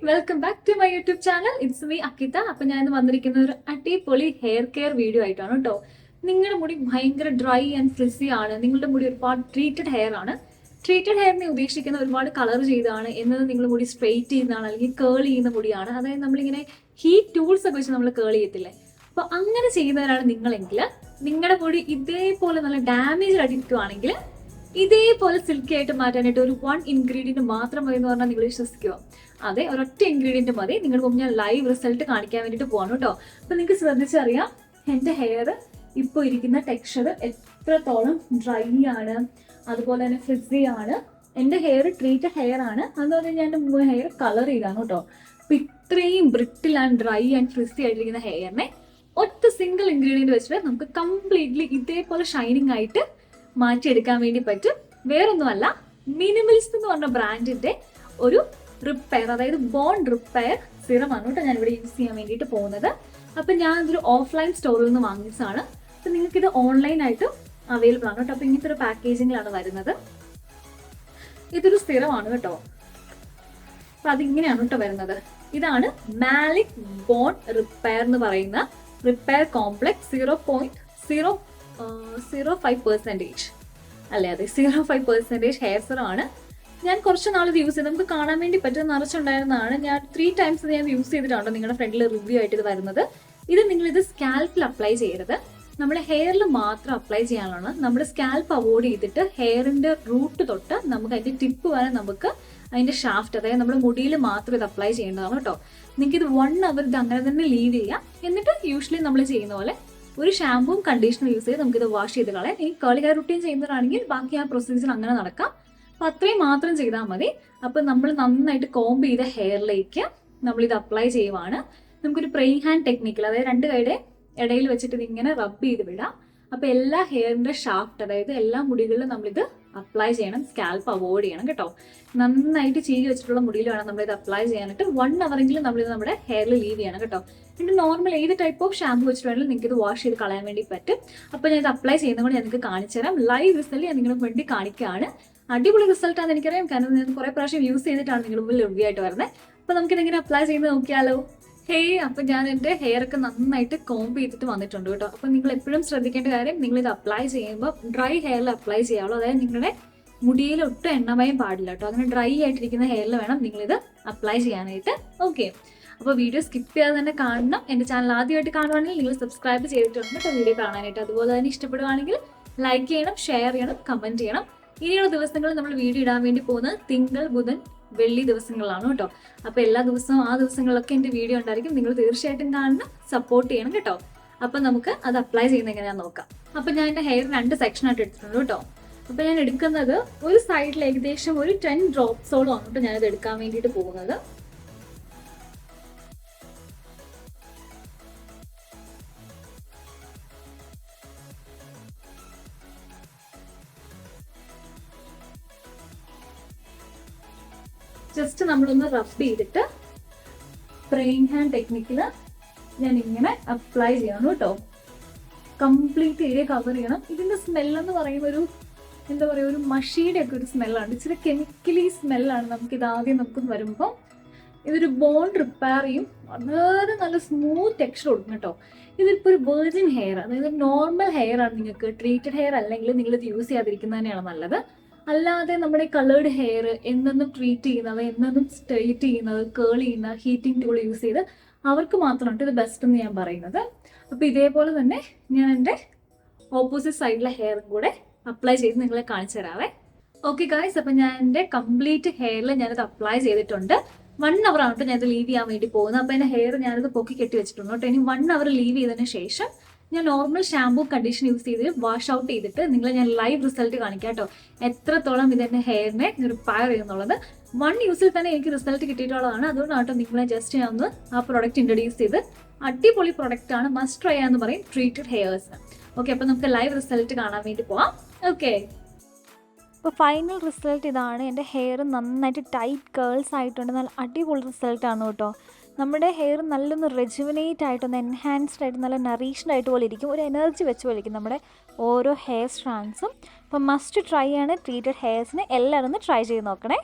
Welcome back to my YouTube channel. It's me Akkitha. അപ്പം ഞാൻ ഇന്ന് വന്നിരിക്കുന്ന ഒരു അടിപൊളി ഹെയർ കെയർ വീഡിയോ ആയിട്ടാണ് കേട്ടോ. നിങ്ങളുടെ മുടി ഭയങ്കര ഡ്രൈ ആൻഡ് ഫ്രിസി ആണ്, നിങ്ങളുടെ മുടി ഒരുപാട് ട്രീറ്റഡ് ഹെയർ ആണ്. ട്രീറ്റഡ് ഹെയറിനെ ഉദ്ദേശിക്കുന്ന ഒരുപാട് കളർ ചെയ്താണ് എന്നത് നിങ്ങളുടെ മുടി സ്ട്രെയിറ്റ് ചെയ്യുന്നതാണ് അല്ലെങ്കിൽ കേൾ ചെയ്യുന്ന മുടിയാണ്. അതായത് നമ്മളിങ്ങനെ ഹീറ്റ് ടൂൾസ് ഒക്കെ വെച്ച് നമ്മൾ കേൾ ചെയ്യത്തില്ലേ, അപ്പോൾ അങ്ങനെ ചെയ്യുന്നവരാണ് നിങ്ങളെങ്കിൽ നിങ്ങളുടെ മുടി ഇതേപോലെ നല്ല ഡാമേജ് ആയിട്ടിരിക്കുവാണെങ്കിൽ ഇതേപോലെ സിൽക്കി ആയിട്ട് മാറ്റാനായിട്ട് ഒരു 1 ഇൻഗ്രീഡിയൻറ്റ് മാത്രം മതി എന്ന് പറഞ്ഞാൽ നിങ്ങൾ വിശ്വസിക്കുക. അതെ, ഒരൊറ്റ ഇൻഗ്രീഡിയൻറ്റ് മതി. നിങ്ങളുടെ മുമ്പ് ഞാൻ ലൈവ് റിസൾട്ട് കാണിക്കാൻ വേണ്ടിയിട്ട് പോകണം കേട്ടോ. അപ്പം നിങ്ങൾക്ക് ശ്രദ്ധിച്ചറിയാം എൻ്റെ ഹെയർ ഇപ്പോൾ ഇരിക്കുന്ന ടെക്സ്ചർ എത്രത്തോളം ഡ്രൈ ആണ്, അതുപോലെ തന്നെ ഫ്രിസി ആണ്. എൻ്റെ ഹെയർ ട്രീറ്റഡ് ഹെയർ ആണ്, അതുപോലെ തന്നെ ഞാൻ എൻ്റെ ഹെയർ കളർ ചെയ്താണ് കേട്ടോ. അപ്പം ഇത്രയും brittle and dry and frizzy ആയിട്ടിരിക്കുന്ന ഹെയറിനെ ഒറ്റ സിംഗിൾ ഇൻഗ്രീഡിയൻറ്റ് വെച്ചിട്ട് നമുക്ക് കംപ്ലീറ്റ്ലി ഇതേപോലെ ഷൈനിങ് ആയിട്ട് മാറ്റിയെടുക്കാൻ വേണ്ടി പറ്റും. വേറൊന്നുമല്ല, മിനിമലിസ്റ്റ് എന്ന് പറഞ്ഞ ബ്രാൻഡിന്റെ ഒരു റിപ്പയർ, അതായത് ബോൺ റിപ്പയർ സിറമാണ് കേട്ടോ ഞാൻ ഇവിടെ യൂസ് ചെയ്യാൻ വേണ്ടിയിട്ട് പോകുന്നത്. അപ്പം ഞാൻ ഇതൊരു ഓഫ്ലൈൻ സ്റ്റോറിൽ നിന്ന് വാങ്ങിച്ചതാണ്. അപ്പം നിങ്ങൾക്ക് ഇത് ഓൺലൈനായിട്ട് അവൈലബിൾ ആണ് കേട്ടോ. അപ്പം ഇങ്ങനത്തെ ഒരു പാക്കേജിങ്ങിലാണ് വരുന്നത്. ഇതൊരു സിറമാണ് കേട്ടോ. അപ്പം അതിങ്ങനെയാണ് കേട്ടോ വരുന്നത്. ഇതാണ് മാലിക് ബോൺ റിപ്പയർ എന്ന് പറയുന്ന റിപ്പയർ കോംപ്ലക്സ് 0.05% അല്ലേ, അതെ 0.5% ഹെയർ സിറമാണ്. ഞാൻ കുറച്ച് നാൾ ഇത് യൂസ് ചെയ്ത് നമുക്ക് കാണാൻ വേണ്ടി പറ്റുന്ന നിറച്ചുണ്ടായിരുന്നതാണ്. ഞാൻ 3 times ഞാൻ യൂസ് ചെയ്തിട്ടാണോ നിങ്ങളുടെ ഫ്രണ്ടിൽ റിവ്യൂ ആയിട്ട് ഇത് വരുന്നത്. ഇത് നിങ്ങളിത് സ്കാൽപ്പിൽ അപ്ലൈ ചെയ്യരുത്, നമ്മുടെ ഹെയറിൽ മാത്രം അപ്ലൈ ചെയ്യാനുള്ളതാണ്. നമ്മുടെ സ്കാൽപ്പ് അവോയ്ഡ് ചെയ്തിട്ട് ഹെയറിന്റെ റൂട്ട് തൊട്ട് നമുക്ക് അതിന്റെ ടിപ്പ് വരെ നമുക്ക് അതിന്റെ ഷാഫ്റ്റ്, അതായത് നമ്മുടെ മുടിയിൽ മാത്രം ഇത് അപ്ലൈ ചെയ്യേണ്ടതാണ് കേട്ടോ. നിങ്ങൾക്ക് ഇത് 1 hour ഇത് അങ്ങനെ തന്നെ ലീവ് ചെയ്യാം. എന്നിട്ട് യൂഷ്വലി നമ്മൾ ചെയ്യുന്ന പോലെ ഒരു ഷാമ്പൂവും കണ്ടീഷണർ യൂസ് ചെയ്ത് നമുക്കിത് വാഷ് ചെയ്ത് കളയാം. ഈ കേളി ഹെയർ റുട്ടീൻ ചെയ്യുന്നതാണെങ്കിൽ ബാക്കി ആ പ്രൊസീജിയർ അങ്ങനെ നടക്കാം. അപ്പം അത്രയും മാത്രം ചെയ്താൽ മതി. അപ്പം നമ്മൾ നന്നായിട്ട് കോംബ് ചെയ്ത ഹെയറിലേക്ക് നമ്മളിത് അപ്ലൈ ചെയ്യുവാണ്. നമുക്കൊരു പ്രെയിങ് ഹാൻഡ് ടെക്നിക്കിൽ, അതായത് 2 കൈയുടെ ഇടയിൽ വെച്ചിട്ട് ഇതിങ്ങനെ റബ്ബ് ചെയ്ത് വിടാം. അപ്പം എല്ലാ ഹെയറിന്റെ ഷാഫ്റ്റ്, അതായത് എല്ലാ മുടികളിലും നമ്മളിത് അപ്ലൈ ചെയ്യണം. സ്കാൽപ്പ് അവോയ്ഡ് ചെയ്യണം കേട്ടോ. നന്നായിട്ട് ചീകി വെച്ചിട്ടുള്ള മുടിയിൽ വേണം നമ്മളിത് അപ്ലൈ ചെയ്യാനായിട്ട്. 1 hour നമ്മളിത് നമ്മുടെ ഹെയറിൽ ലീവ് ചെയ്യണം കേട്ടോ. എന്നിട്ട് നോർമൽ ഏത് ടൈപ്പ് ഓഫ് ഷാമ്പൂ വെച്ചിട്ട് വേണമെങ്കിലും നിങ്ങൾക്ക് ഇത് വാഷ് ചെയ്ത് കളയാൻ വേണ്ടി പറ്റും. അപ്പോൾ ഞാൻ ഇത് അപ്ലൈ ചെയ്യുന്നതുകൊണ്ട് ഞാൻ നിങ്ങൾക്ക് കാണിച്ചു തരാം. ലൈവ് റിസൾട്ട് ഞാൻ നിങ്ങൾക്ക് വേണ്ടി കാണിക്കുകയാണ്. അടിപൊളി റിസൾട്ടാണ് എനിക്കറിയാം, കാരണം ഞാൻ കുറേ പ്രാവശ്യം യൂസ് ചെയ്തിട്ടാണ് നിങ്ങൾ മുമ്പിൽ റിവ്യൂ ആയിട്ട് വരുന്നത്. അപ്പോൾ നമുക്കിത് എങ്ങനെ അപ്ലൈ ചെയ്ത് നോക്കിയാലോ. അപ്പം ഞാൻ എൻ്റെ ഹെയർ ഒക്കെ നന്നായിട്ട് കോംബ് ചെയ്തിട്ട് വന്നിട്ടുണ്ട് കേട്ടോ. അപ്പം നിങ്ങൾ എപ്പോഴും ശ്രദ്ധിക്കേണ്ട കാര്യം, നിങ്ങളിത് അപ്ലൈ ചെയ്യുമ്പോൾ ഡ്രൈ ഹെയറിൽ അപ്ലൈ ചെയ്യാവുള്ളൂ. അതായത് നിങ്ങളുടെ മുടിയിൽ ഒട്ടും എണ്ണമയം പാടില്ല കേട്ടോ. അങ്ങനെ ഡ്രൈ ആയിട്ടിരിക്കുന്ന ഹെയറിൽ വേണം നിങ്ങളിത് അപ്ലൈ ചെയ്യാനായിട്ട്. ഓക്കെ, അപ്പോൾ വീഡിയോ സ്കിപ്പ് ചെയ്യാതെ തന്നെ കാണണം. എൻ്റെ ചാനൽ ആദ്യമായിട്ട് കാണുവാണെങ്കിൽ നിങ്ങൾ സബ്സ്ക്രൈബ് ചെയ്തിട്ടുണ്ട് കേട്ടോ വീഡിയോ കാണാനായിട്ട്. അതുപോലെ തന്നെ ഇഷ്ടപ്പെടുവാണെങ്കിൽ ലൈക്ക് ചെയ്യണം, ഷെയർ ചെയ്യണം, കമൻറ്റ് ചെയ്യണം. ഇനിയുള്ള ദിവസങ്ങളിൽ നമ്മൾ വീഡിയോ ഇടാൻ വേണ്ടി പോകുന്നത് തിങ്കൾ, ബുധൻ, വെള്ളി ദിവസങ്ങളിലാണ് കേട്ടോ. അപ്പോൾ എല്ലാ ദിവസവും ആ ദിവസങ്ങളിലൊക്കെ എൻ്റെ വീഡിയോ ഉണ്ടായിരിക്കും. നിങ്ങൾ തീർച്ചയായിട്ടും കാണണം, സപ്പോർട്ട് ചെയ്യണം കേട്ടോ. അപ്പം നമുക്ക് അത് അപ്ലൈ ചെയ്യുന്ന എങ്ങനെയാണെന്ന് നോക്കാം. അപ്പം ഞാൻ എൻ്റെ ഹെയർ 2 സെക്ഷനായിട്ട് എടുത്തിട്ടുണ്ട് കേട്ടോ. അപ്പം ഞാൻ എടുക്കുന്നത് ഒരു സൈഡിൽ ഏകദേശം ഒരു 10 ഡ്രോപ്സോളം ആണ് കേട്ടോ ഞാനിത് എടുക്കാൻ വേണ്ടിയിട്ട് പോകുന്നത്. ജസ്റ്റ് നമ്മളൊന്ന് റബ് ചെയ്തിട്ട് പ്രെയിങ് ഹാൻഡ് ടെക്നിക്കിൽ ഞാൻ ഇങ്ങനെ അപ്ലൈ ചെയ്യണം കേട്ടോ. കംപ്ലീറ്റ് ഏരിയ കവർ ചെയ്യണം. ഇതിൻ്റെ സ്മെല്ലെന്ന് പറയുമ്പോൾ എന്താ പറയുക, ഒരു മഷിയുടെ ഒക്കെ ഒരു സ്മെല്ലാണ്. ഇച്ചിരി കെമിക്കലി സ്മെല്ലാണ് നമുക്കിത് ആദ്യം നമുക്ക് വരുമ്പോൾ. ഇതൊരു ബോൺ റിപ്പയർ ചെയ്യും, വളരെ നല്ല സ്മൂത്ത് ടെക്സ്ചർ കൊടുക്കും കേട്ടോ. ഇതിപ്പോൾ ഒരു വെർജിൻ ഹെയർ, അതായത് നോർമൽ ഹെയർ ആണ് നിങ്ങൾക്ക്, ട്രീറ്റഡ് ഹെയർ അല്ലെങ്കിൽ നിങ്ങളിത് യൂസ് ചെയ്യാതിരിക്കുന്നത് തന്നെയാണ് നല്ലത്. അല്ലാതെ നമ്മുടെ കളേർഡ് ഹെയർ എന്നെന്നും ട്രീറ്റ് ചെയ്യുന്നത്, എന്നെന്നും സ്ട്രെയിറ്റ് ചെയ്യുന്നത്, കേൾ ചെയ്യുന്ന ഹീറ്റിംഗ് ടൂൾ യൂസ് ചെയ്ത് അവർക്ക് മാത്രമാണ് ഇത് ബെസ്റ്റ് എന്ന് ഞാൻ പറയുന്നത്. അപ്പോൾ ഇതേപോലെ തന്നെ ഞാൻ എൻ്റെ ഓപ്പോസിറ്റ് സൈഡിലെ ഹെയറും കൂടെ അപ്ലൈ ചെയ്ത് നിങ്ങളെ കാണിച്ചു തരാവേ. ഓക്കെ ഗായ്സ്, അപ്പം ഞാൻ എൻ്റെ കംപ്ലീറ്റ് ഹെയറിൽ ഞാനിത് അപ്ലൈ ചെയ്തിട്ടുണ്ട്. 1 hour ആണ് കേട്ടോ ഞാനിത് ലീവ് ചെയ്യാൻ വേണ്ടി പോകുന്നത്. അപ്പോൾ എൻ്റെ ഹെയർ ഞാനിത് പൊക്കി കെട്ടി വെച്ചിട്ടുണ്ട് കേട്ടോ. ഇനി 1 hour ലീവ് ചെയ്തതിന് ശേഷം ഞാൻ നോർമൽ ഷാമ്പൂ കണ്ടീഷൻ യൂസ് ചെയ്ത് വാഷ് ഔട്ട് ചെയ്തിട്ട് നിങ്ങളെ ഞാൻ ലൈവ് റിസൾട്ട് കാണിക്കാം കേട്ടോ. എത്രത്തോളം ഇതെൻ്റെ ഹെയറിനെ റിപ്പയർ ചെയ്യുന്നുള്ളത് 1 യൂസിൽ തന്നെ എനിക്ക് റിസൾട്ട് കിട്ടിയിട്ടുള്ളതാണ്. അതുകൊണ്ടാണ് കേട്ടോ നിങ്ങളെ ജസ്റ്റ് ഞാൻ ഒന്ന് ആ പ്രോഡക്റ്റ് ഇൻട്രൊഡ്യൂസ് ചെയ്ത്. അടിപൊളി പ്രോഡക്റ്റ് ആണ്, മസ്റ്റ് ട്രൈ എന്ന് പറയും ട്രീറ്റഡ് ഹെയർസ്. ഓക്കെ, അപ്പോൾ നമുക്ക് ലൈവ് റിസൾട്ട് കാണാൻ വേണ്ടി പോവാം. ഓക്കെ, അപ്പോൾ ഫൈനൽ റിസൾട്ട് ഇതാണ്. എൻ്റെ ഹെയർ നന്നായിട്ട് ടൈറ്റ് കേൾസ് ആയിട്ടുണ്ട്. നല്ല അടിപൊളി റിസൾട്ടാണ് കേട്ടോ. നമ്മുടെ ഹെയർ നല്ലൊന്ന് റെജുവിനേറ്റ് ആയിട്ടൊന്ന് എൻഹാൻസ്ഡ് ആയിട്ട് നല്ല നറീഷ്ഡ് ആയിട്ട് പോലെ ഇരിക്കും. ഒരു എനർജി വെച്ച് പോലെ ഇരിക്കും നമ്മുടെ ഓരോ ഹെയർ സ്ട്രാൻഡ്സും. അപ്പോൾ മസ്റ്റ് ട്രൈ ആണ് ട്രീറ്റഡ് ഹെയർസിന്. എല്ലാവരും ഒന്ന് ട്രൈ ചെയ്ത് നോക്കണേ.